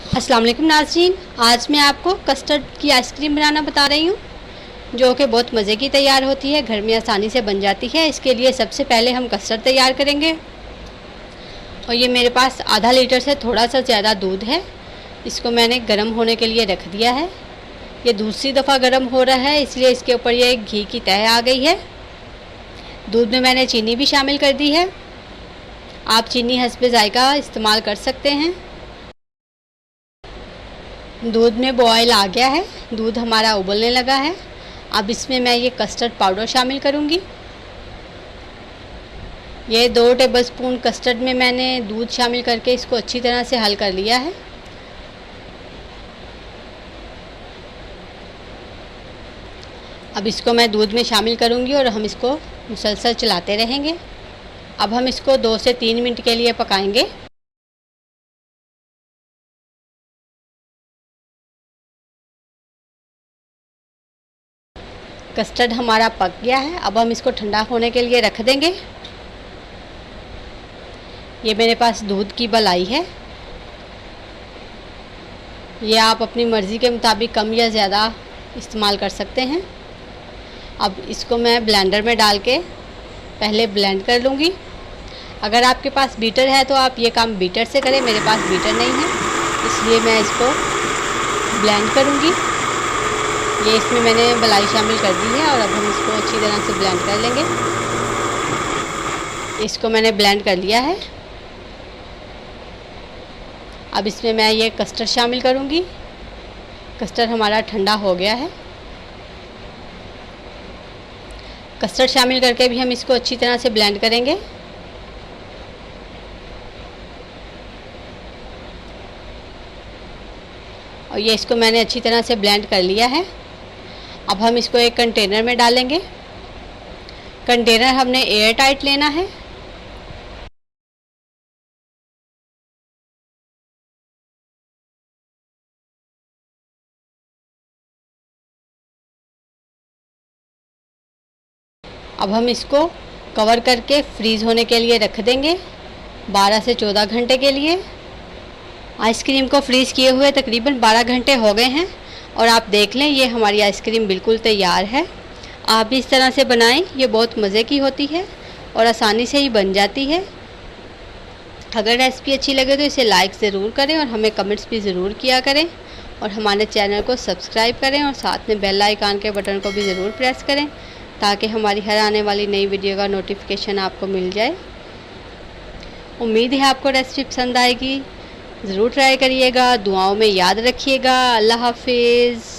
अस्सलाम वालेकुम नाज़रीन, आज मैं आपको कस्टर्ड की आइसक्रीम बनाना बता रही हूँ जो कि बहुत मज़े की तैयार होती है, घर में आसानी से बन जाती है। इसके लिए सबसे पहले हम कस्टर्ड तैयार करेंगे और ये मेरे पास आधा लीटर से थोड़ा सा ज़्यादा दूध है। इसको मैंने गर्म होने के लिए रख दिया है। ये दूसरी दफ़ा गर्म हो रहा है, इसलिए इसके ऊपर ये घी की तह आ गई है। दूध में मैंने चीनी भी शामिल कर दी है। आप चीनी हस्बे ज़ायका इस्तेमाल कर सकते हैं। दूध में बॉयल आ गया है, दूध हमारा उबलने लगा है। अब इसमें मैं ये कस्टर्ड पाउडर शामिल करूँगी। ये 2 टेबलस्पून कस्टर्ड में मैंने दूध शामिल करके इसको अच्छी तरह से हल कर लिया है। अब इसको मैं दूध में शामिल करूँगी और हम इसको मुसलसल चलाते रहेंगे। अब हम इसको 2 से 3 मिनट के लिए पकाएंगे। कस्टर्ड हमारा पक गया है। अब हम इसको ठंडा होने के लिए रख देंगे। ये मेरे पास दूध की मलाई है। ये आप अपनी मर्ज़ी के मुताबिक कम या ज़्यादा इस्तेमाल कर सकते हैं। अब इसको मैं ब्लेंडर में डाल के पहले ब्लेंड कर लूँगी। अगर आपके पास बीटर है तो आप ये काम बीटर से करें। मेरे पास बीटर नहीं है, इसलिए मैं इसको ब्लेंड करूँगी। ये इसमें मैंने मलाई शामिल कर दी है और अब हम इसको अच्छी तरह से ब्लेंड कर लेंगे। इसको मैंने ब्लेंड कर लिया है। अब इसमें मैं ये कस्टर्ड शामिल करूँगी। कस्टर्ड हमारा ठंडा हो गया है। कस्टर्ड शामिल करके भी हम इसको अच्छी तरह से ब्लेंड करेंगे। और ये इसको मैंने अच्छी तरह से ब्लेंड कर लिया है। अब हम इसको एक कंटेनर में डालेंगे। कंटेनर हमने एयर टाइट लेना है। अब हम इसको कवर करके फ्रीज़ होने के लिए रख देंगे 12 से 14 घंटे के लिए। आइसक्रीम को फ्रीज़ किए हुए तकरीबन 12 घंटे हो गए हैं और आप देख लें ये हमारी आइसक्रीम बिल्कुल तैयार है। आप भी इस तरह से बनाएं, ये बहुत मज़े की होती है और आसानी से ही बन जाती है। अगर रेसिपी अच्छी लगे तो इसे लाइक ज़रूर करें और हमें कमेंट्स भी ज़रूर किया करें और हमारे चैनल को सब्सक्राइब करें और साथ में बेल आइकन के बटन को भी ज़रूर प्रेस करें ताकि हमारी हर आने वाली नई वीडियो का नोटिफिकेशन आपको मिल जाए। उम्मीद है आपको रेसिपी पसंद आएगी। ज़रूर ट्राई करिएगा। दुआओं में याद रखिएगा। अल्लाह हाफिज़।